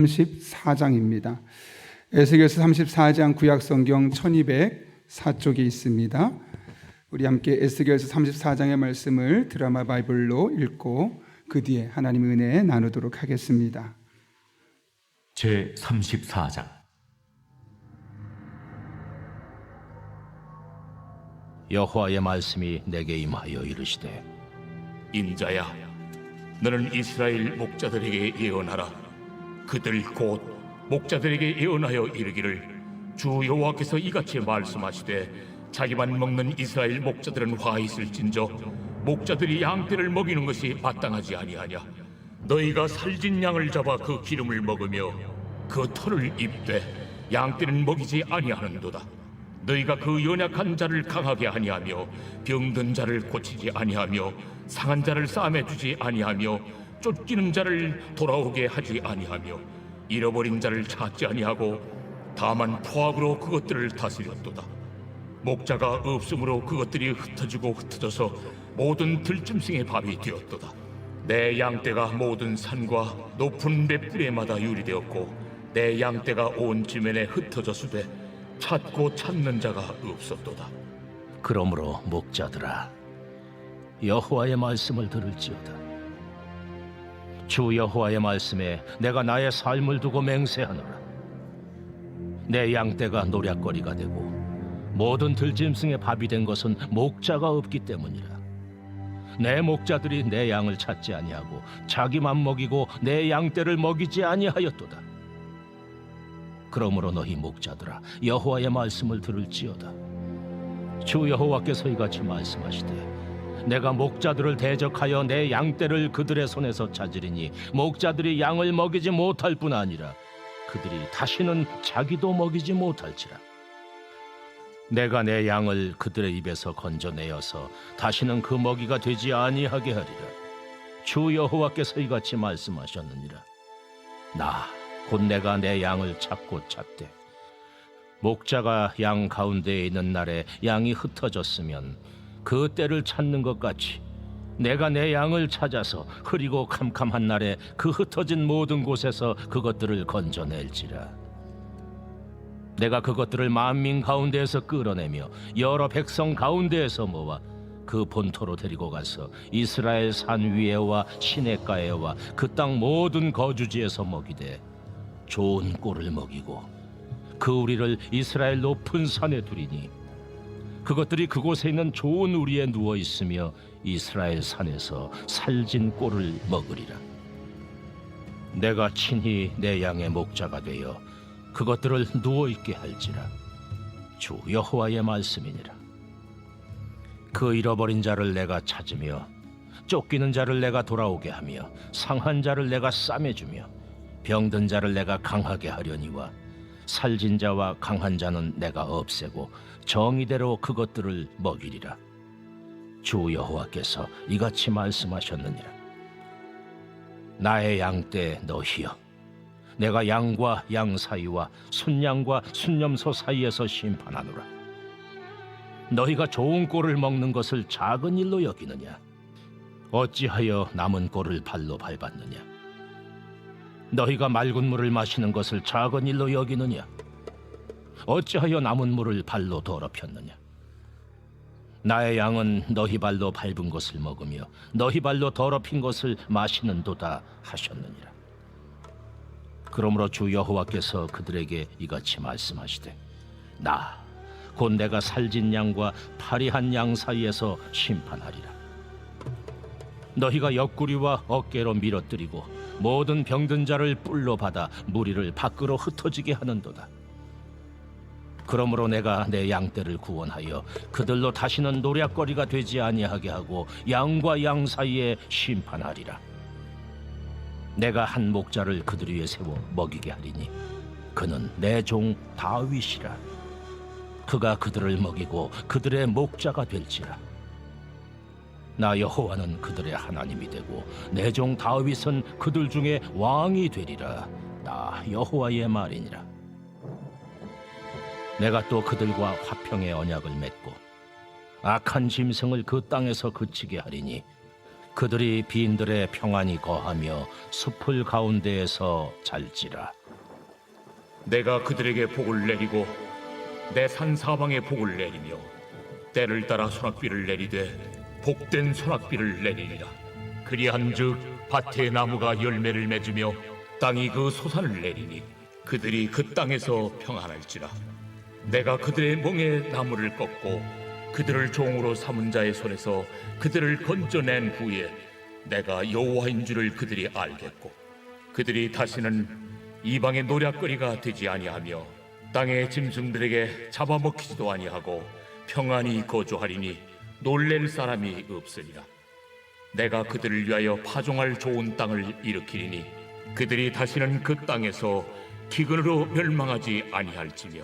34장입니다. 에스겔서 34장 구약성경 1204쪽에 있습니다. 우리 함께 에스겔서 34장의 말씀을 드라마 바이블로 읽고 그 뒤에 하나님의 은혜 나누도록 하겠습니다. 제 34장. 여호와의 말씀이 내게 임하여 이르시되, 인자야, 너는 이스라엘 목자들에게 예언하라. 그들 곧 목자들에게 예언하여 이르기를, 주 여호와께서 이같이 말씀하시되, 자기만 먹는 이스라엘 목자들은 화 있을진저 목자들이 양떼를 먹이는 것이 마땅하지 아니하냐. 너희가 살진 양을 잡아 그 기름을 먹으며 그 털을 입되 양떼는 먹이지 아니하는도다. 너희가 그 연약한 자를 강하게 아니하며 병든 자를 고치지 아니하며 상한 자를 싸매 주지 아니하며 쫓기는 자를 돌아오게 하지 아니하며 잃어버린 자를 찾지 아니하고 다만 포악으로 그것들을 다스렸도다. 목자가 없으므로 그것들이 흩어지고 흩어져서 모든 들짐승의 밥이 되었도다. 내 양떼가 모든 산과 높은 맷뿌리마다 유리되었고 내 양떼가 온 지면에 흩어졌으되 찾고 찾는 자가 없었도다. 그러므로 목자들아, 여호와의 말씀을 들을지어다. 주 여호와의 말씀에 내가 나의 삶을 두고 맹세하노라. 내 양떼가 노략거리가 되고 모든 들짐승의 밥이 된 것은 목자가 없기 때문이라. 내 목자들이 내 양을 찾지 아니하고 자기만 먹이고 내 양떼를 먹이지 아니하였도다. 그러므로 너희 목자들아, 여호와의 말씀을 들을지어다. 주 여호와께서 이같이 말씀하시되, 내가 목자들을 대적하여 내 양떼를 그들의 손에서 찾으리니 목자들이 양을 먹이지 못할 뿐 아니라 그들이 다시는 자기도 먹이지 못할지라. 내가 내 양을 그들의 입에서 건져내어서 다시는 그 먹이가 되지 아니하게 하리라. 주 여호와께서 이같이 말씀하셨느니라. 곧 내가 내 양을 찾고 찾되, 목자가 양 가운데에 있는 날에 양이 흩어졌으면 그 때를 찾는 것 같이 내가 내 양을 찾아서 흐리고 캄캄한 날에 그 흩어진 모든 곳에서 그것들을 건져낼지라. 내가 그것들을 만민 가운데에서 끌어내며 여러 백성 가운데에서 모아 그 본토로 데리고 가서 이스라엘 산 위에와 시냇가에와 그 땅 모든 거주지에서 먹이되 좋은 꼴을 먹이고 그 우리를 이스라엘 높은 산에 두리니 그것들이 그곳에 있는 좋은 우리에 누워 있으며 이스라엘 산에서 살진 꼴을 먹으리라. 내가 친히 내 양의 목자가 되어 그것들을 누워 있게 할지라. 주 여호와의 말씀이니라. 그 잃어버린 자를 내가 찾으며 쫓기는 자를 내가 돌아오게 하며 상한 자를 내가 싸매주며 병든 자를 내가 강하게 하려니와 살진 자와 강한 자는 내가 없애고 정의대로 그것들을 먹이리라. 주 여호와께서 이같이 말씀하셨느니라. 나의 양떼 너희여, 내가 양과 양 사이와 순양과 순염소 사이에서 심판하노라. 너희가 좋은 꼴을 먹는 것을 작은 일로 여기느냐? 어찌하여 남은 꼴을 발로 밟았느냐? 너희가 맑은 물을 마시는 것을 작은 일로 여기느냐? 어찌하여 남은 물을 발로 더럽혔느냐? 나의 양은 너희 발로 밟은 것을 먹으며 너희 발로 더럽힌 것을 마시는도다 하셨느니라. 그러므로 주 여호와께서 그들에게 이같이 말씀하시되, 곧 내가 살진 양과 파리한 양 사이에서 심판하리라. 너희가 옆구리와 어깨로 밀어뜨리고 모든 병든 자를 뿔로 받아 무리를 밖으로 흩어지게 하는도다. 그러므로 내가 내 양떼를 구원하여 그들로 다시는 노략거리가 되지 아니하게 하고 양과 양 사이에 심판하리라. 내가 한 목자를 그들 위에 세워 먹이게 하리니 그는 내 종 다윗이라. 그가 그들을 먹이고 그들의 목자가 될지라. 나 여호와는 그들의 하나님이 되고 내 종 다윗은 그들 중에 왕이 되리라. 나 여호와의 말이니라. 내가 또 그들과 화평의 언약을 맺고 악한 짐승을 그 땅에서 그치게 하리니 그들이 빈들에 평안히 거하며 숲을 가운데에서 잘지라. 내가 그들에게 복을 내리고 내 산 사방에 복을 내리며 때를 따라 소낙비를 내리되 복된 소낙비를 내리리라. 그리한즉 밭의 나무가 열매를 맺으며 땅이 그 소산을 내리니 그들이 그 땅에서 평안할지라. 내가 그들의 멍에 나무를 꺾고 그들을 종으로 삼은 자의 손에서 그들을 건져낸 후에 내가 여호와인 줄을 그들이 알겠고 그들이 다시는 이방의 노략거리가 되지 아니하며 땅의 짐승들에게 잡아먹히지도 아니하고 평안히 거주하리니 놀랄 사람이 없으리라. 내가 그들을 위하여 파종할 좋은 땅을 일으키리니 그들이 다시는 그 땅에서 기근으로 멸망하지 아니할지며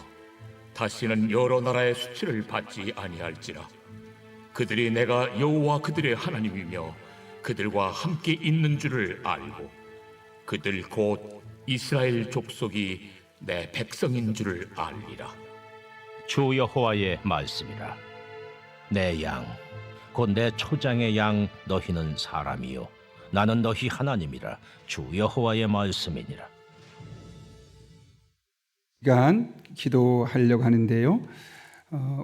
다시는 여러 나라의 수치를 받지 아니할지라. 그들이 내가 여호와 그들의 하나님이며 그들과 함께 있는 줄을 알고 그들 곧 이스라엘 족속이 내 백성인 줄을 알리라. 주 여호와의 말씀이라. 내 양, 곧 내 초장의 양 너희는 사람이요 나는 너희 하나님이라. 주 여호와의 말씀이니라. 시간 기도하려고 하는데요.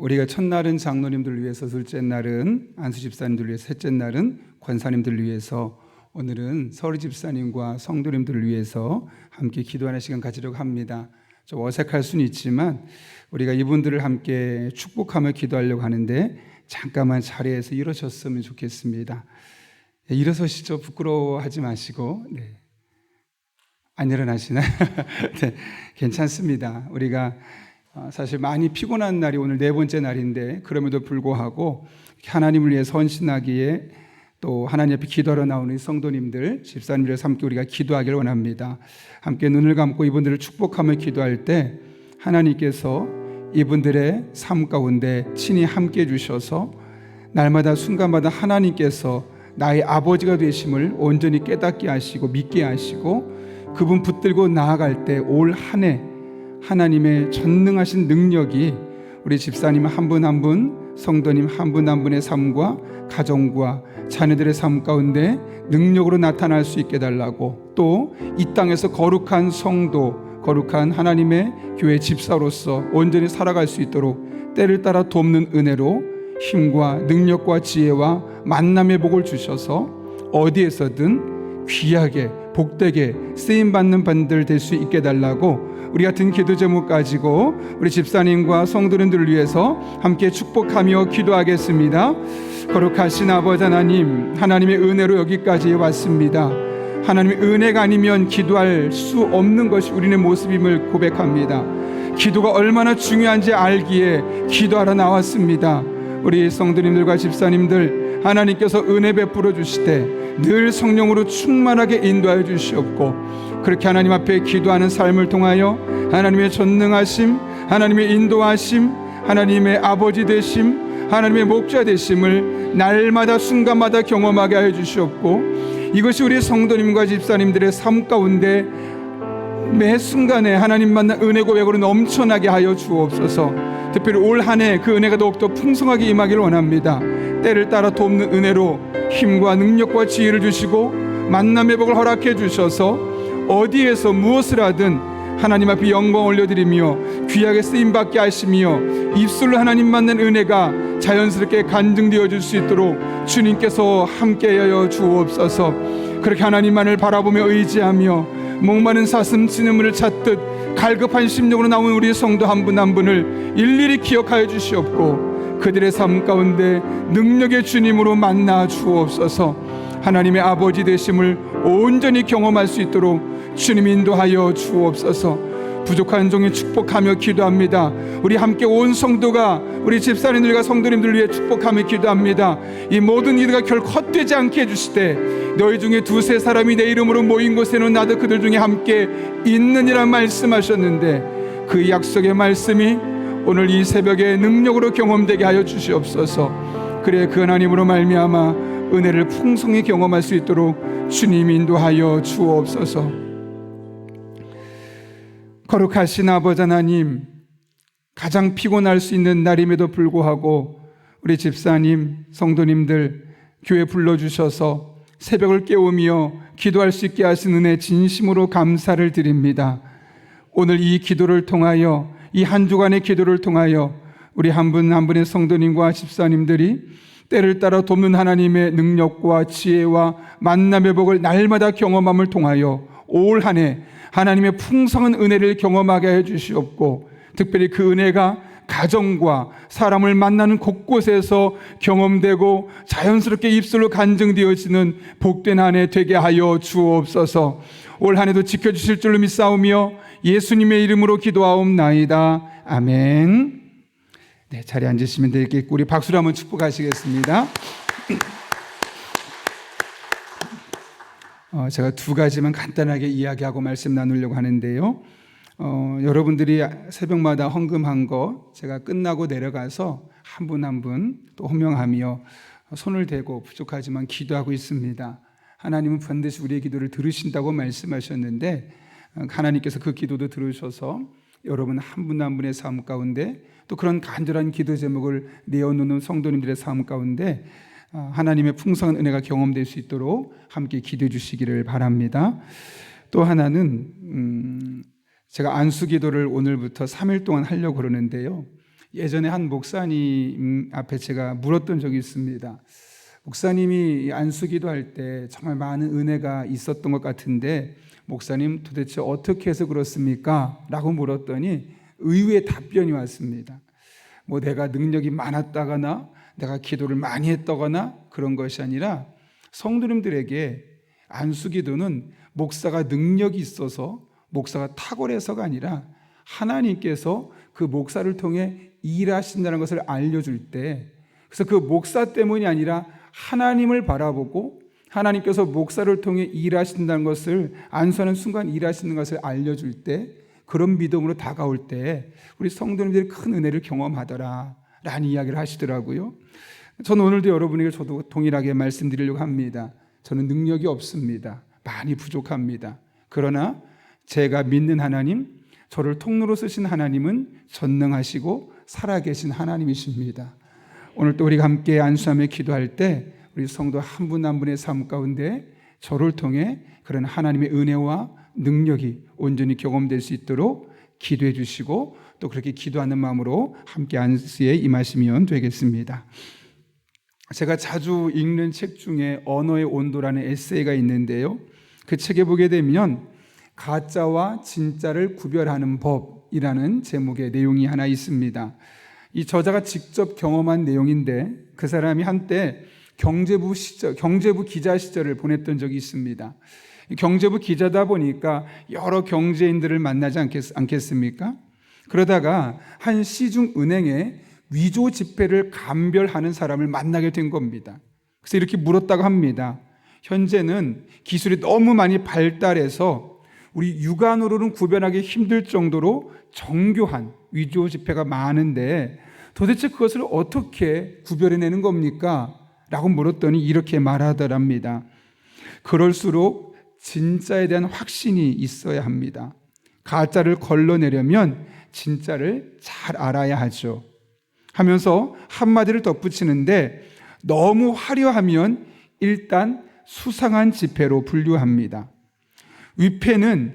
우리가 첫날은 장로님들을 위해서, 둘째 날은 안수 집사님들을 위해서, 셋째 날은 권사님들을 위해서, 오늘은 서리 집사님과 성도님들을 위해서 함께 기도하는 시간 가지려고 합니다. 좀 어색할 수는 있지만 우리가 이분들을 함께 축복하며 기도하려고 하는데 잠깐만 자리에서 일어섰으면 좋겠습니다. 일어서시죠. 부끄러워하지 마시고. 네. 안 일어나시나요? 네, 괜찮습니다. 우리가 사실 많이 피곤한 날이 오늘 네 번째 날인데 그럼에도 불구하고 하나님을 위해 헌신하기에 또 하나님 앞에 기도하러 나오는 성도님들, 집사님들과 함께 우리가 기도하기를 원합니다. 함께 눈을 감고 이분들을 축복하며 기도할 때 하나님께서 이분들의 삶 가운데 친히 함께 해주셔서 날마다 순간마다 하나님께서 나의 아버지가 되심을 온전히 깨닫게 하시고 믿게 하시고 그분 붙들고 나아갈 때 올 한 해 하나님의 전능하신 능력이 우리 집사님 한 분 한 분, 성도님 한 분 한 분의 삶과 가정과 자녀들의 삶 가운데 능력으로 나타날 수 있게 달라고, 또 이 땅에서 거룩한 성도, 거룩한 하나님의 교회 집사로서 온전히 살아갈 수 있도록 때를 따라 돕는 은혜로 힘과 능력과 지혜와 만남의 복을 주셔서 어디에서든 귀하게 복되게 쓰임받는 분들 될 수 있게 달라고 우리 같은 기도 제목 가지고 우리 집사님과 성도님들을 위해서 함께 축복하며 기도하겠습니다. 거룩하신 아버지 하나님, 하나님의 은혜로 여기까지 왔습니다. 하나님의 은혜가 아니면 기도할 수 없는 것이 우리의 모습임을 고백합니다. 기도가 얼마나 중요한지 알기에 기도하러 나왔습니다. 우리 성도님들과 집사님들 하나님께서 은혜 베풀어 주시되 늘 성령으로 충만하게 인도하여 주시옵고, 그렇게 하나님 앞에 기도하는 삶을 통하여 하나님의 전능하심, 하나님의 인도하심, 하나님의 아버지 되심, 하나님의 목자 되심을 날마다 순간마다 경험하게 하여 주시옵고, 이것이 우리 성도님과 집사님들의 삶 가운데 매 순간에 하나님 만난 은혜 고백으로 넘쳐나게 하여 주옵소서. 특별히 올 한 해 그 은혜가 더욱더 풍성하게 임하기를 원합니다. 때를 따라 돕는 은혜로 힘과 능력과 지혜를 주시고 만남의 복을 허락해 주셔서 어디에서 무엇을 하든 하나님 앞에 영광 올려드리며 귀하게 쓰임받게 하시며 입술로 하나님 만난 은혜가 자연스럽게 간증되어 줄 수 있도록 주님께서 함께하여 주옵소서. 그렇게 하나님만을 바라보며 의지하며 목마른 사슴 진음을 찾듯 갈급한 심령으로 나온 우리 성도 한 분 한 분을 일일이 기억하여 주시옵고 그들의 삶 가운데 능력의 주님으로 만나 주옵소서. 하나님의 아버지 되심을 온전히 경험할 수 있도록 주님 인도하여 주옵소서. 부족한 종이 축복하며 기도합니다. 우리 함께 온 성도가 우리 집사님들과 성도님들을 위해 축복하며 기도합니다. 이 모든 기도가 결코 헛되지 않게 해주시되 너희 중에 두세 사람이 내 이름으로 모인 곳에는 나도 그들 중에 함께 있느니라 말씀하셨는데 그 약속의 말씀이 오늘 이 새벽에 능력으로 경험되게 하여 주시옵소서. 그래 그 하나님으로 말미암아 은혜를 풍성히 경험할 수 있도록 주님 인도하여 주옵소서. 거룩하신 아버지 하나님, 가장 피곤할 수 있는 날임에도 불구하고 우리 집사님, 성도님들 교회 불러주셔서 새벽을 깨우며 기도할 수 있게 하신 은혜 진심으로 감사를 드립니다. 오늘 이 기도를 통하여, 이 한 주간의 기도를 통하여 우리 한 분 한 분의 성도님과 집사님들이 때를 따라 돕는 하나님의 능력과 지혜와 만남의 복을 날마다 경험함을 통하여 올 한 해 하나님의 풍성한 은혜를 경험하게 해 주시옵고, 특별히 그 은혜가 가정과 사람을 만나는 곳곳에서 경험되고 자연스럽게 입술로 간증되어지는 복된 한 해 되게 하여 주옵소서. 올 한 해도 지켜주실 줄로 믿사오며 예수님의 이름으로 기도하옵나이다. 아멘. 네, 자리에 앉으시면 되겠고 우리 박수로 한번 축복하시겠습니다. 제가 두 가지만 간단하게 이야기하고 말씀 나누려고 하는데요. 여러분들이 새벽마다 헌금한 거 제가 끝나고 내려가서 한 분 한 분 또 호명하며 손을 대고 부족하지만 기도하고 있습니다. 하나님은 반드시 우리의 기도를 들으신다고 말씀하셨는데 하나님께서 그 기도도 들으셔서 여러분 한 분 한 분의 삶 가운데 또 그런 간절한 기도 제목을 내어놓는 성도님들의 삶 가운데 하나님의 풍성한 은혜가 경험될 수 있도록 함께 기도해 주시기를 바랍니다. 또 하나는 제가 안수기도를 오늘부터 3일 동안 하려고 그러는데요. 예전에 한 목사님 앞에 제가 물었던 적이 있습니다. 목사님이 안수기도 할 때 정말 많은 은혜가 있었던 것 같은데 목사님 도대체 어떻게 해서 그렇습니까? 라고 물었더니 의외의 답변이 왔습니다. 뭐 내가 능력이 많았다거나 내가 기도를 많이 했다거나 그런 것이 아니라 성도님들에게 안수기도는 목사가 능력이 있어서 목사가 탁월해서가 아니라 하나님께서 그 목사를 통해 일하신다는 것을 알려줄 때, 그래서 그 목사 때문이 아니라 하나님을 바라보고 하나님께서 목사를 통해 일하신다는 것을, 안수하는 순간 일하시는 것을 알려줄 때, 그런 믿음으로 다가올 때 우리 성도님들이 큰 은혜를 경험하더라 라는 이야기를 하시더라고요. 저는 오늘도 여러분에게 저도 동일하게 말씀드리려고 합니다. 저는 능력이 없습니다. 많이 부족합니다. 그러나 제가 믿는 하나님, 저를 통로로 쓰신 하나님은 전능하시고 살아계신 하나님이십니다. 오늘 또 우리가 함께 안수하며 기도할 때 우리 성도 한 분 한 분의 삶 가운데 저를 통해 그런 하나님의 은혜와 능력이 온전히 경험될 수 있도록 기도해 주시고 또 그렇게 기도하는 마음으로 함께 안수에 임하시면 되겠습니다. 제가 자주 읽는 책 중에 언어의 온도라는 에세이가 있는데요. 그 책에 보게 되면 가짜와 진짜를 구별하는 법이라는 제목의 내용이 하나 있습니다. 이 저자가 직접 경험한 내용인데 그 사람이 한때 경제부 기자 시절을 보냈던 적이 있습니다. 경제부 기자다 보니까 여러 경제인들을 만나지 않겠습니까? 그러다가 한 시중 은행에 위조 지폐를 감별하는 사람을 만나게 된 겁니다. 그래서 이렇게 물었다고 합니다. 현재는 기술이 너무 많이 발달해서 우리 육안으로는 구별하기 힘들 정도로 정교한 위조 지폐가 많은데 도대체 그것을 어떻게 구별해내는 겁니까? 라고 물었더니 이렇게 말하더랍니다. 그럴수록 진짜에 대한 확신이 있어야 합니다. 가짜를 걸러내려면 진짜를 잘 알아야 하죠. 하면서 한마디를 덧붙이는데 너무 화려하면 일단 수상한 지폐로 분류합니다.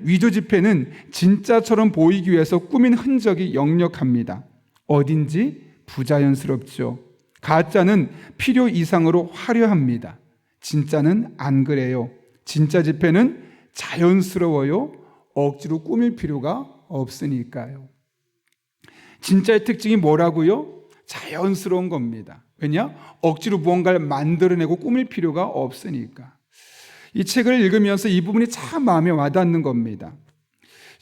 위조 지폐는 진짜처럼 보이기 위해서 꾸민 흔적이 역력합니다. 어딘지 부자연스럽죠. 가짜는 필요 이상으로 화려합니다. 진짜는 안 그래요. 진짜 지폐는 자연스러워요. 억지로 꾸밀 필요가 없으니까요. 진짜의 특징이 뭐라고요? 자연스러운 겁니다. 왜냐? 억지로 무언가를 만들어내고 꾸밀 필요가 없으니까. 이 책을 읽으면서 이 부분이 참 마음에 와닿는 겁니다.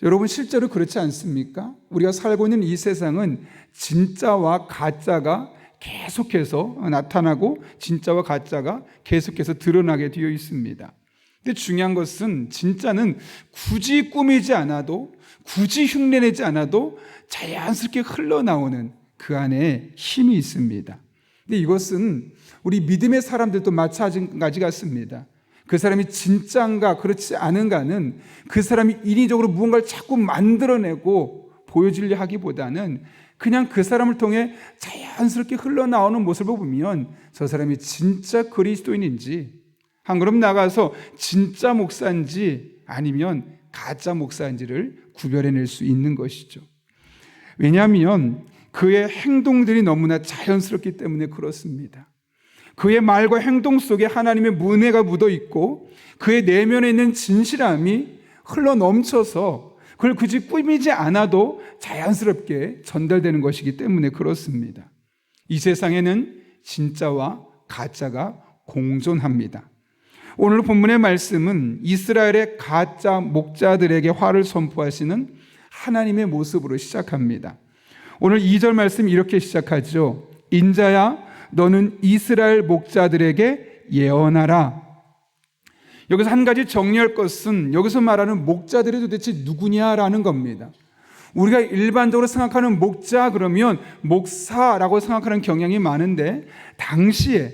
여러분 실제로 그렇지 않습니까? 우리가 살고 있는 이 세상은 진짜와 가짜가 계속해서 나타나고 진짜와 가짜가 계속해서 드러나게 되어 있습니다. 근데 중요한 것은 진짜는 굳이 꾸미지 않아도 굳이 흉내내지 않아도 자연스럽게 흘러나오는 그 안에 힘이 있습니다. 근데 이것은 우리 믿음의 사람들도 마찬가지 같습니다. 그 사람이 진짜인가 그렇지 않은가는 그 사람이 인위적으로 무언가를 자꾸 만들어내고 보여주려 하기보다는 그냥 그 사람을 통해 자연스럽게 흘러나오는 모습을 보면 저 사람이 진짜 그리스도인인지 한 걸음 나가서 진짜 목사인지 아니면 가짜 목사인지를 구별해낼 수 있는 것이죠. 왜냐하면 그의 행동들이 너무나 자연스럽기 때문에 그렇습니다. 그의 말과 행동 속에 하나님의 문혜가 묻어 있고 그의 내면에 있는 진실함이 흘러 넘쳐서 그걸 굳이 꾸미지 않아도 자연스럽게 전달되는 것이기 때문에 그렇습니다. 이 세상에는 진짜와 가짜가 공존합니다. 오늘 본문의 말씀은 이스라엘의 가짜 목자들에게 화를 선포하시는 하나님의 모습으로 시작합니다. 오늘 2절 말씀 이렇게 시작하죠. 인자야 너는 이스라엘 목자들에게 예언하라. 여기서 한 가지 정리할 것은 여기서 말하는 목자들이 도대체 누구냐라는 겁니다. 우리가 일반적으로 생각하는 목자 그러면 목사라고 생각하는 경향이 많은데 당시에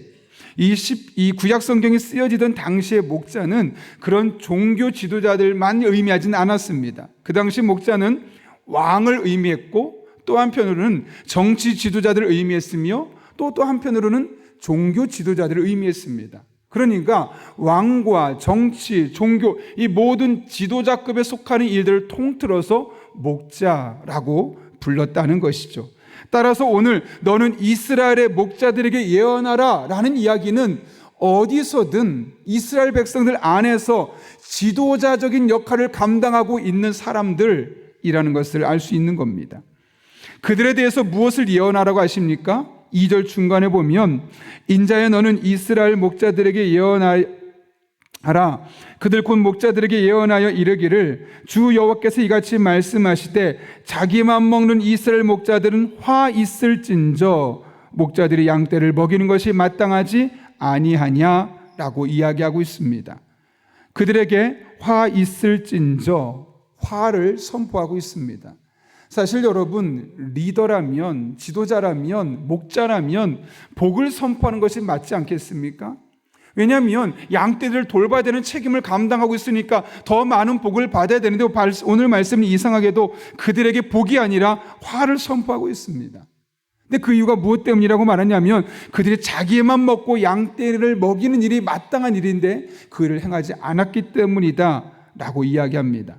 이 구약 성경이 쓰여지던 당시의 목자는 그런 종교 지도자들만 의미하지는 않았습니다. 그 당시 목자는 왕을 의미했고 또 한편으로는 정치 지도자들을 의미했으며 또 한편으로는 종교 지도자들을 의미했습니다. 그러니까 왕과 정치, 종교 이 모든 지도자급에 속하는 일들을 통틀어서 목자라고 불렀다는 것이죠. 따라서 오늘 너는 이스라엘의 목자들에게 예언하라 라는 이야기는 어디서든 이스라엘 백성들 안에서 지도자적인 역할을 감당하고 있는 사람들이라는 것을 알 수 있는 겁니다. 그들에 대해서 무엇을 예언하라고 하십니까? 2절 중간에 보면 인자야 너는 이스라엘 목자들에게 예언하라. 그들 곧 목자들에게 예언하여 이르기를 주 여호와께서 이같이 말씀하시되 자기만 먹는 이스라엘 목자들은 화 있을진저 목자들이 양떼를 먹이는 것이 마땅하지 아니하냐라고 이야기하고 있습니다. 그들에게 화 있을진저 화를 선포하고 있습니다. 사실 여러분 리더라면 지도자라면 목자라면 복을 선포하는 것이 맞지 않겠습니까? 왜냐하면 양떼들을 돌봐야 되는 책임을 감당하고 있으니까 더 많은 복을 받아야 되는데 오늘 말씀은 이상하게도 그들에게 복이 아니라 화를 선포하고 있습니다. 근데 그 이유가 무엇 때문이라고 말하냐면 그들이 자기만 먹고 양떼를 먹이는 일이 마땅한 일인데 그 일을 행하지 않았기 때문이다 라고 이야기합니다.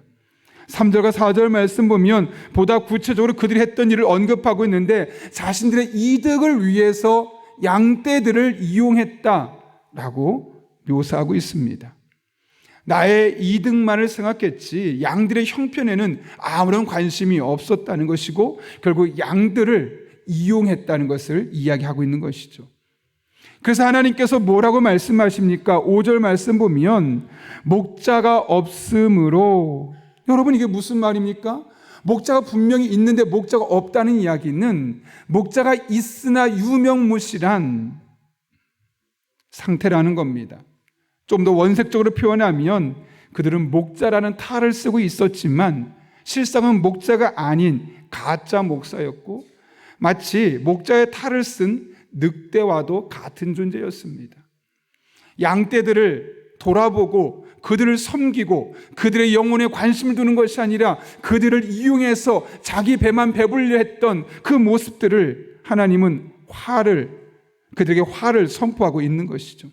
3절과 4절 말씀 보면 보다 구체적으로 그들이 했던 일을 언급하고 있는데 자신들의 이득을 위해서 양떼들을 이용했다라고 묘사하고 있습니다. 나의 이득만을 생각했지 양들의 형편에는 아무런 관심이 없었다는 것이고 결국 양들을 이용했다는 것을 이야기하고 있는 것이죠. 그래서 하나님께서 뭐라고 말씀하십니까? 5절 말씀 보면 목자가 없으므로 여러분 이게 무슨 말입니까? 목자가 분명히 있는데 목자가 없다는 이야기는 목자가 있으나 유명무실한 상태라는 겁니다. 좀 더 원색적으로 표현하면 그들은 목자라는 탈을 쓰고 있었지만 실상은 목자가 아닌 가짜 목사였고 마치 목자의 탈을 쓴 늑대와도 같은 존재였습니다. 양떼들을 돌아보고 그들을 섬기고 그들의 영혼에 관심을 두는 것이 아니라 그들을 이용해서 자기 배만 배불려 했던 그 모습들을 하나님은 그들에게 화를 선포하고 있는 것이죠.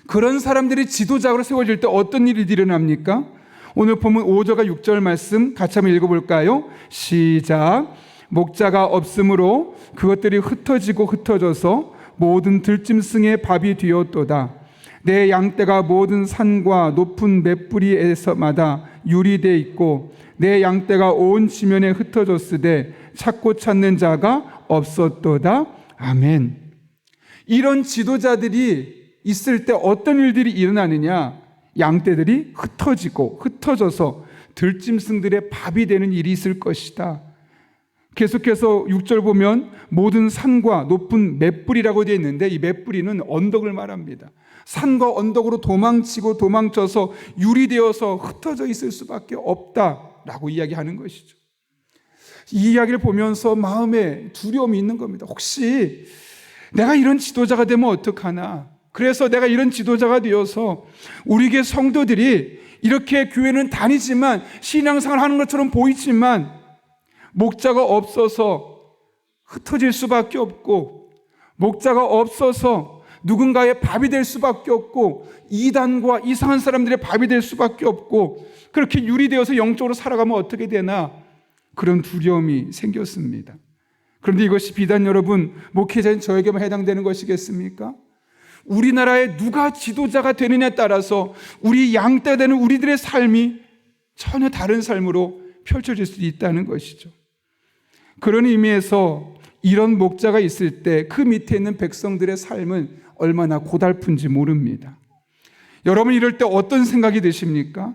그런 사람들이 지도자로 세워질 때 어떤 일이 일어납니까? 오늘 보면 5절과 6절 말씀 같이 한번 읽어볼까요? 시작. 목자가 없으므로 그것들이 흩어지고 흩어져서 모든 들짐승의 밥이 되었도다. 내 양떼가 모든 산과 높은 맷뿌리에서마다 유리되어 있고 내 양떼가 온 지면에 흩어졌으되 찾고 찾는 자가 없었도다. 아멘. 이런 지도자들이 있을 때 어떤 일들이 일어나느냐? 양떼들이 흩어지고 흩어져서 들짐승들의 밥이 되는 일이 있을 것이다. 계속해서 6절 보면 모든 산과 높은 맷뿌리라고 되어 있는데 이 맷뿌리는 언덕을 말합니다. 산과 언덕으로 도망치고 도망쳐서 유리되어서 흩어져 있을 수밖에 없다라고 이야기하는 것이죠. 이 이야기를 보면서 마음에 두려움이 있는 겁니다. 혹시 내가 이런 지도자가 되면 어떡하나? 그래서 내가 이런 지도자가 되어서 우리 교회 성도들이 이렇게 교회는 다니지만 신앙생활 하는 것처럼 보이지만 목자가 없어서 흩어질 수밖에 없고 목자가 없어서 누군가의 밥이 될 수밖에 없고 이단과 이상한 사람들의 밥이 될 수밖에 없고 그렇게 유리되어서 영적으로 살아가면 어떻게 되나 그런 두려움이 생겼습니다. 그런데 이것이 비단 여러분 목회자인 저에게만 해당되는 것이겠습니까? 우리나라에 누가 지도자가 되느냐에 따라서 우리 양떼 되는 우리들의 삶이 전혀 다른 삶으로 펼쳐질 수도 있다는 것이죠. 그런 의미에서 이런 목자가 있을 때 그 밑에 있는 백성들의 삶은 얼마나 고달픈지 모릅니다. 여러분 이럴 때 어떤 생각이 드십니까?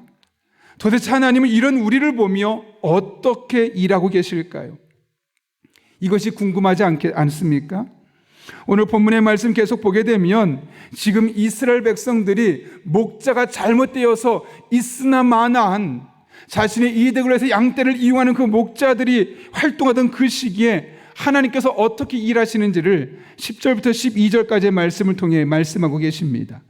도대체 하나님은 이런 우리를 보며 어떻게 일하고 계실까요? 이것이 궁금하지 않습니까? 오늘 본문의 말씀 계속 보게 되면 지금 이스라엘 백성들이 목자가 잘못되어서 있으나 마나한 자신의 이득을 위해서 양떼를 이용하는 그 목자들이 활동하던 그 시기에 하나님께서 어떻게 일하시는지를 10절부터 12절까지의 말씀을 통해 말씀하고 계십니다.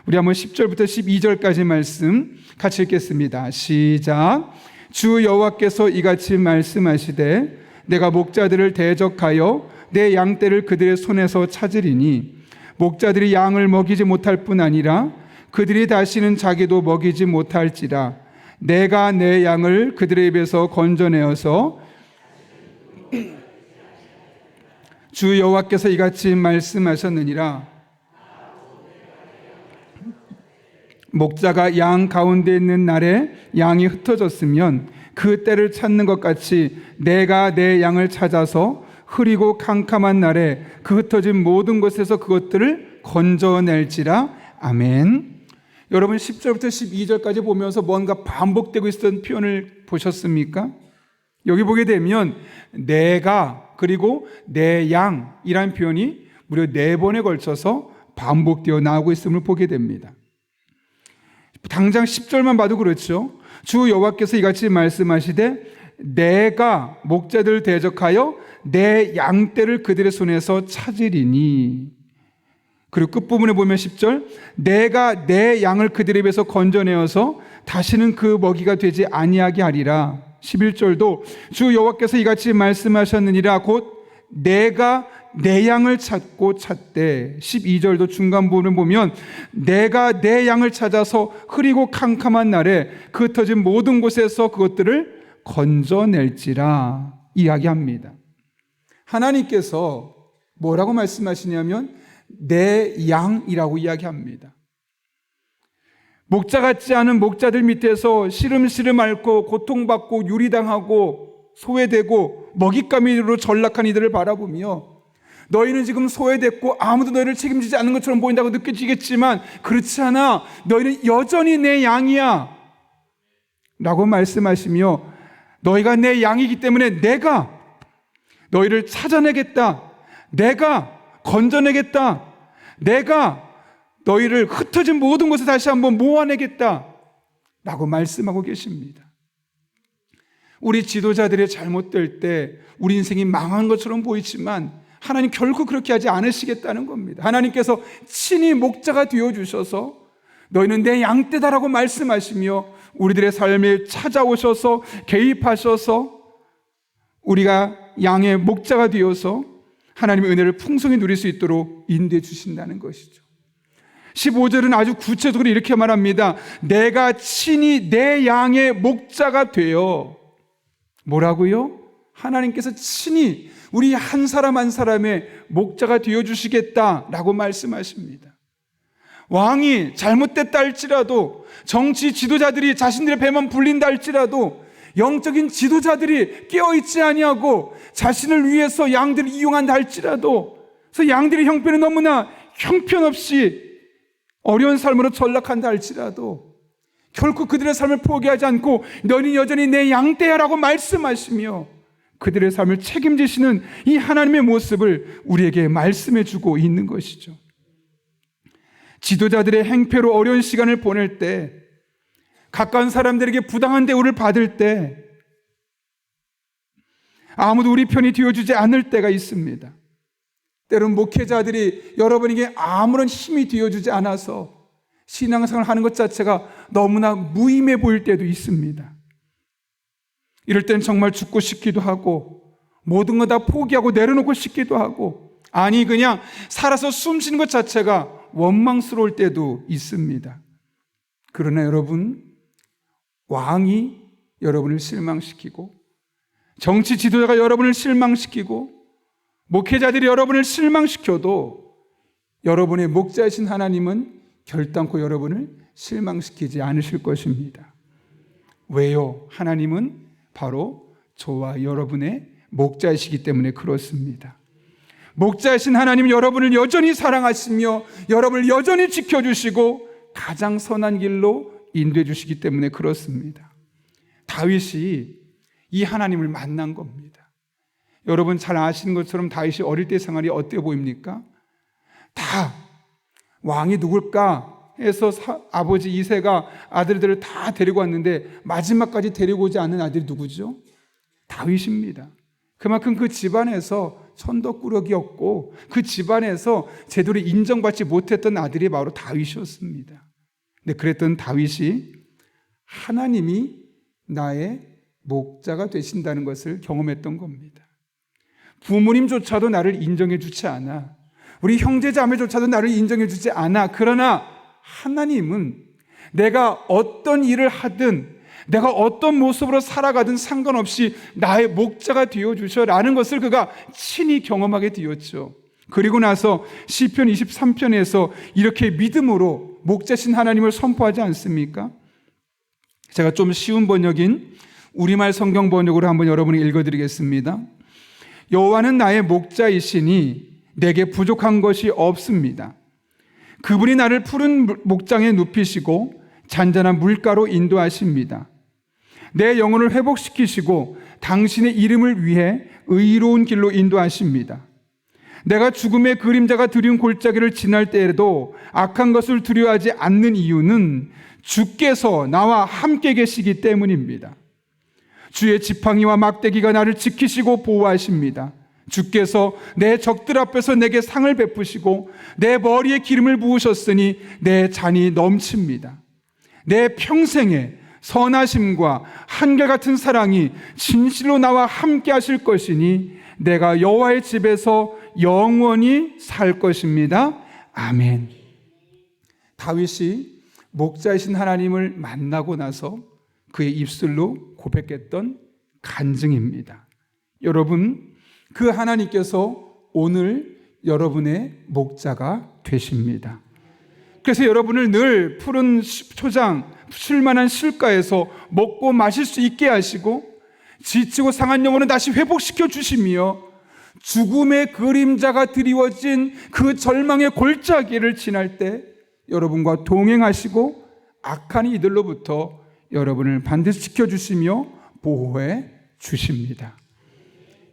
우리 한번 10절부터 12절까지 말씀 같이 읽겠습니다. 시작. 주 여호와께서 이같이 말씀하시되 내가 목자들을 대적하여 내 양떼를 그들의 손에서 찾으리니 목자들이 양을 먹이지 못할 뿐 아니라 그들이 다시는 자기도 먹이지 못할지라 내가 내 양을 그들의 입에서 건져내어서 주 여호와께서 이같이 말씀하셨느니라. 목자가 양 가운데 있는 날에 양이 흩어졌으면 그 때를 찾는 것 같이 내가 내 양을 찾아서 흐리고 캄캄한 날에 그 흩어진 모든 곳에서 그것들을 건져낼지라. 아멘. 여러분 10절부터 12절까지 보면서 뭔가 반복되고 있었던 표현을 보셨습니까? 여기 보게 되면 내가 그리고 내 양이라는 표현이 무려 4번에 걸쳐서 반복되어 나오고 있음을 보게 됩니다. 당장 10절만 봐도 그렇죠. 주 여호와께서 이같이 말씀하시되 내가 목자들을 대적하여 내 양떼를 그들의 손에서 찾으리니. 그리고 끝부분에 보면 10절 내가 내 양을 그들의 입에서 건져내어서 다시는 그 먹이가 되지 아니하게 하리라. 11절도 주 여호와께서 이같이 말씀하셨느니라. 곧 내가 내 양을 찾고 찾되. 12절도 중간 부분을 보면 내가 내 양을 찾아서 흐리고 캄캄한 날에 그 흩어진 모든 곳에서 그것들을 건져낼지라 이야기합니다. 하나님께서 뭐라고 말씀하시냐면 내 양이라고 이야기합니다. 목자 같지 않은 목자들 밑에서 시름시름 앓고 고통받고 유리당하고 소외되고 먹잇감이로 전락한 이들을 바라보며 너희는 지금 소외됐고 아무도 너희를 책임지지 않는 것처럼 보인다고 느껴지겠지만 그렇지 않아. 너희는 여전히 내 양이야 라고 말씀하시며 너희가 내 양이기 때문에 내가 너희를 찾아내겠다. 내가 건져내겠다. 내가 너희를 흩어진 모든 곳에 다시 한번 모아내겠다 라고 말씀하고 계십니다. 우리 지도자들이 잘못될 때 우리 인생이 망한 것처럼 보이지만 하나님 결코 그렇게 하지 않으시겠다는 겁니다. 하나님께서 친히 목자가 되어주셔서 너희는 내 양떼다라고 말씀하시며 우리들의 삶에 찾아오셔서 개입하셔서 우리가 양의 목자가 되어서 하나님의 은혜를 풍성히 누릴 수 있도록 인도해 주신다는 것이죠. 15절은 아주 구체적으로 이렇게 말합니다. 내가 친히 내 양의 목자가 되어. 뭐라고요? 하나님께서 친히 우리 한 사람 한 사람의 목자가 되어주시겠다라고 말씀하십니다. 왕이 잘못됐다 할지라도 정치 지도자들이 자신들의 배만 불린다 할지라도 영적인 지도자들이 깨어있지 아니하고 자신을 위해서 양들을 이용한다 할지라도 그래서 양들의 형편이 너무나 형편없이 어려운 삶으로 전락한다 할지라도 결코 그들의 삶을 포기하지 않고 너는 여전히 내 양떼야라고 말씀하시며 그들의 삶을 책임지시는 이 하나님의 모습을 우리에게 말씀해 주고 있는 것이죠. 지도자들의 행패로 어려운 시간을 보낼 때 가까운 사람들에게 부당한 대우를 받을 때 아무도 우리 편이 되어주지 않을 때가 있습니다. 때론 목회자들이 여러분에게 아무런 힘이 되어주지 않아서 신앙생활을 하는 것 자체가 너무나 무의미해 보일 때도 있습니다. 이럴 땐 정말 죽고 싶기도 하고 모든 거 다 포기하고 내려놓고 싶기도 하고 아니 그냥 살아서 숨 쉬는 것 자체가 원망스러울 때도 있습니다. 그러나 여러분, 왕이 여러분을 실망시키고 정치 지도자가 여러분을 실망시키고 목회자들이 여러분을 실망시켜도 여러분의 목자이신 하나님은 결단코 여러분을 실망시키지 않으실 것입니다. 왜요? 하나님은 바로 저와 여러분의 목자이시기 때문에 그렇습니다. 목자이신 하나님은 여러분을 여전히 사랑하시며 여러분을 여전히 지켜주시고 가장 선한 길로 인도해 주시기 때문에 그렇습니다. 다윗이 이 하나님을 만난 겁니다. 여러분 잘 아시는 것처럼 다윗이 어릴 때 생활이 어때 보입니까? 다 왕이 누굴까 해서 아버지 이새가 아들들을 다 데리고 왔는데 마지막까지 데리고 오지 않는 아들이 누구죠? 다윗입니다. 그만큼 그 집안에서 천덕꾸러기였고 그 집안에서 제대로 인정받지 못했던 아들이 바로 다윗이었습니다. 근데 그랬던 다윗이 하나님이 나의 목자가 되신다는 것을 경험했던 겁니다. 부모님조차도 나를 인정해 주지 않아. 우리 형제자매조차도 나를 인정해 주지 않아. 그러나 하나님은 내가 어떤 일을 하든 내가 어떤 모습으로 살아가든 상관없이 나의 목자가 되어주셔라는 것을 그가 친히 경험하게 되었죠. 그리고 나서 시편 23편에서 이렇게 믿음으로 목자신 하나님을 선포하지 않습니까? 제가 좀 쉬운 번역인 우리말 성경 번역으로 한번 여러분에게 읽어드리겠습니다. 여호와는 나의 목자이시니 내게 부족한 것이 없습니다. 그분이 나를 푸른 목장에 눕히시고 잔잔한 물가로 인도하십니다. 내 영혼을 회복시키시고 당신의 이름을 위해 의로운 길로 인도하십니다. 내가 죽음의 그림자가 드리운 골짜기를 지날 때에도 악한 것을 두려워하지 않는 이유는 주께서 나와 함께 계시기 때문입니다. 주의 지팡이와 막대기가 나를 지키시고 보호하십니다. 주께서 내 적들 앞에서 내게 상을 베푸시고 내 머리에 기름을 부으셨으니 내 잔이 넘칩니다. 내 평생에 선하심과 한결같은 사랑이 진실로 나와 함께 하실 것이니 내가 여호와의 집에서 영원히 살 것입니다. 아멘. 다윗이 목자이신 하나님을 만나고 나서 그의 입술로 고백했던 간증입니다. 여러분, 그 하나님께서 오늘 여러분의 목자가 되십니다. 그래서 여러분을 늘 푸른 초장, 쉴만한 실가에서 먹고 마실 수 있게 하시고 지치고 상한 영혼을 다시 회복시켜 주시며 죽음의 그림자가 드리워진 그 절망의 골짜기를 지날 때 여러분과 동행하시고 악한 이들로부터 여러분을 반드시 지켜주시며 보호해 주십니다.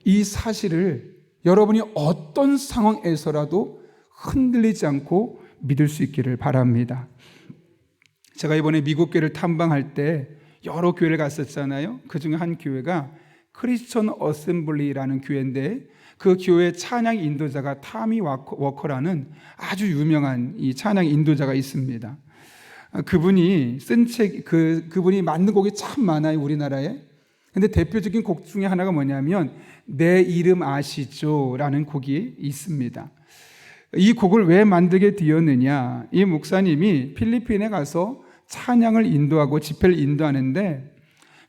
이 사실을 여러분이 어떤 상황에서라도 흔들리지 않고 믿을 수 있기를 바랍니다. 제가 이번에 미국 교회를 탐방할 때 여러 교회를 갔었잖아요. 그 중에 한 교회가 크리스천 어셈블리라는 교회인데 그 교회 찬양 인도자가 타미 워커라는 아주 유명한 이 찬양 인도자가 있습니다. 그분이 쓴 책, 그분이 만든 곡이 참 많아요, 우리나라에. 근데 대표적인 곡 중에 하나가 뭐냐면 내 이름 아시죠? 라는 곡이 있습니다. 이 곡을 왜 만들게 되었느냐? 이 목사님이 필리핀에 가서 찬양을 인도하고 집회를 인도하는데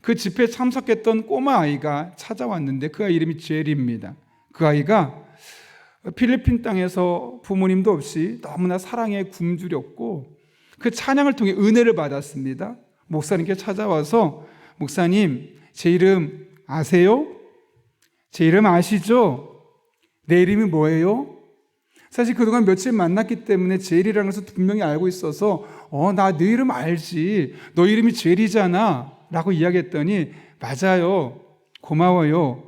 그 집회에 참석했던 꼬마 아이가 찾아왔는데 그 아이 이름이 제리입니다. 그 아이가 필리핀 땅에서 부모님도 없이 너무나 사랑에 굶주렸고 그 찬양을 통해 은혜를 받았습니다. 목사님께 찾아와서 목사님, 제 이름 아세요? 제 이름 아시죠? 내 이름이 뭐예요? 사실 그동안 며칠 만났기 때문에 제일이라는 것을 분명히 알고 있어서 나 네 이름 알지. 너 이름이 제일이잖아 라고 이야기했더니 맞아요. 고마워요.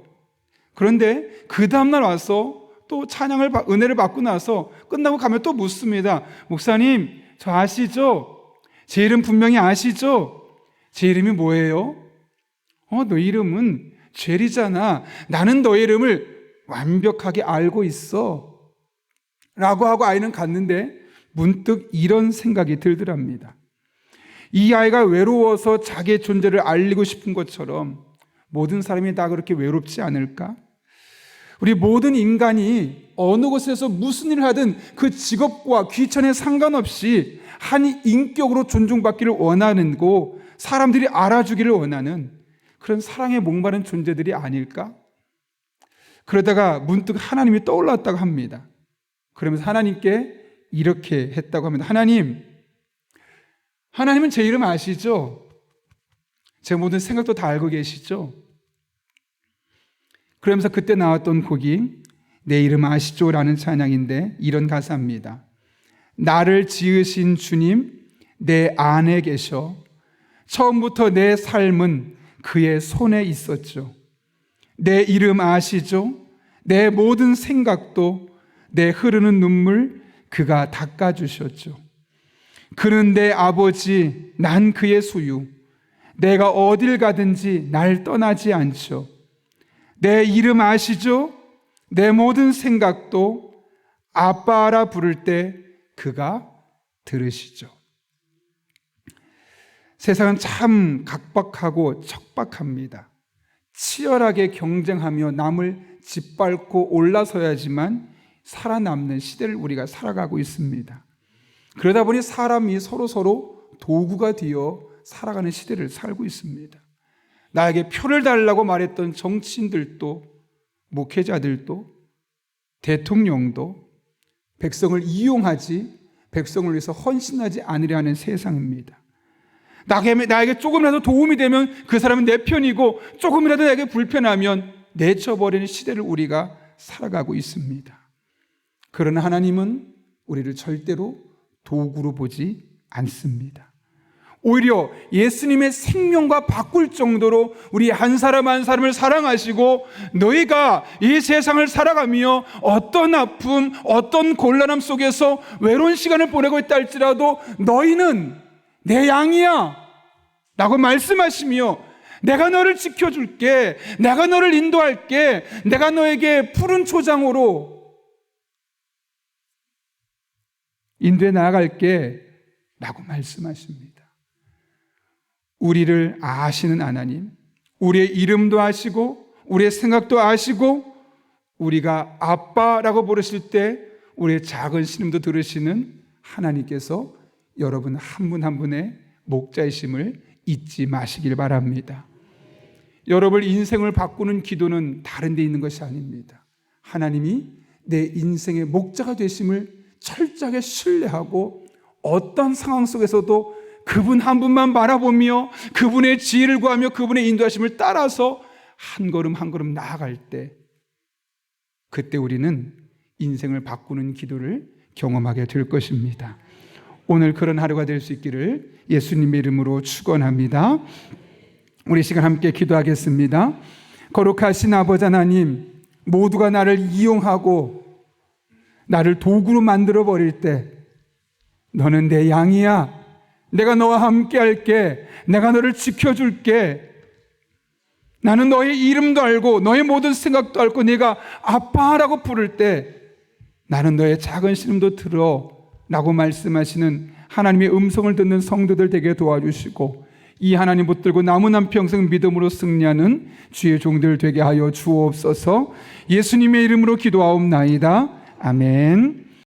그런데 그 다음날 와서 또 찬양을 은혜를 받고 나서 끝나고 가면 또 묻습니다. 목사님, 저 아시죠? 제 이름 분명히 아시죠? 제 이름이 뭐예요? 너 이름은 제리잖아. 나는 너의 이름을 완벽하게 알고 있어 라고 하고 아이는 갔는데 문득 이런 생각이 들더랍니다. 이 아이가 외로워서 자기의 존재를 알리고 싶은 것처럼 모든 사람이 다 그렇게 외롭지 않을까? 우리 모든 인간이 어느 곳에서 무슨 일을 하든 그 직업과 귀천에 상관없이 한 인격으로 존중받기를 원하는 거, 사람들이 알아주기를 원하는 그런 사랑에 목마른 존재들이 아닐까? 그러다가 문득 하나님이 떠올랐다고 합니다. 그러면서 하나님께 이렇게 했다고 합니다. 하나님은 제 이름 아시죠? 제 모든 생각도 다 알고 계시죠? 그러면서 그때 나왔던 곡이 내 이름 아시죠? 라는 찬양인데 이런 가사입니다. 나를 지으신 주님 내 안에 계셔. 처음부터 내 삶은 그의 손에 있었죠. 내 이름 아시죠? 내 모든 생각도 내 흐르는 눈물 그가 닦아주셨죠. 그는 내 아버지, 난 그의 소유. 내가 어딜 가든지 날 떠나지 않죠. 내 이름 아시죠? 내 모든 생각도 아빠라 부를 때 그가 들으시죠. 세상은 참 각박하고 척박합니다. 치열하게 경쟁하며 남을 짓밟고 올라서야지만 살아남는 시대를 우리가 살아가고 있습니다. 그러다 보니 사람이 서로 도구가 되어 살아가는 시대를 살고 있습니다. 나에게 표를 달라고 말했던 정치인들도, 목회자들도, 대통령도 백성을 이용하지 백성을 위해서 헌신하지 않으려 하는 세상입니다. 나에게 조금이라도 도움이 되면 그 사람은 내 편이고 조금이라도 나에게 불편하면 내쳐버리는 시대를 우리가 살아가고 있습니다. 그러나 하나님은 우리를 절대로 도구로 보지 않습니다. 오히려 예수님의 생명과 바꿀 정도로 우리 한 사람 한 사람을 사랑하시고 너희가 이 세상을 살아가며 어떤 아픔, 어떤 곤란함 속에서 외로운 시간을 보내고 있다 할지라도 너희는 내 양이야 라고 말씀하시며 내가 너를 지켜줄게, 내가 너를 인도할게, 내가 너에게 푸른 초장으로 인도해 나아갈게 라고 말씀하십니다. 우리를 아시는 하나님, 우리의 이름도 아시고 우리의 생각도 아시고 우리가 아빠라고 부르실 때 우리의 작은 신음도 들으시는 하나님께서 여러분 한 분 한 분의 목자이심을 잊지 마시길 바랍니다. 여러분 인생을 바꾸는 기도는 다른 데 있는 것이 아닙니다. 하나님이 내 인생의 목자가 되심을 철저하게 신뢰하고 어떤 상황 속에서도 그분 한 분만 바라보며 그분의 지혜를 구하며 그분의 인도하심을 따라서 한 걸음 한 걸음 나아갈 때 그때 우리는 인생을 바꾸는 기도를 경험하게 될 것입니다. 오늘 그런 하루가 될 수 있기를 예수님의 이름으로 축원합니다. 우리 시간 함께 기도하겠습니다. 거룩하신 아버지 하나님, 모두가 나를 이용하고 나를 도구로 만들어 버릴 때 너는 내 양이야. 내가 너와 함께 할게. 내가 너를 지켜줄게. 나는 너의 이름도 알고 너의 모든 생각도 알고 네가 아빠라고 부를 때 나는 너의 작은 신음도 들어 라고 말씀하시는 하나님의 음성을 듣는 성도들 되게 도와주시고 이 하나님 붙들고 남은 한 평생 믿음으로 승리하는 주의 종들 되게 하여 주옵소서. 예수님의 이름으로 기도하옵나이다. 아멘.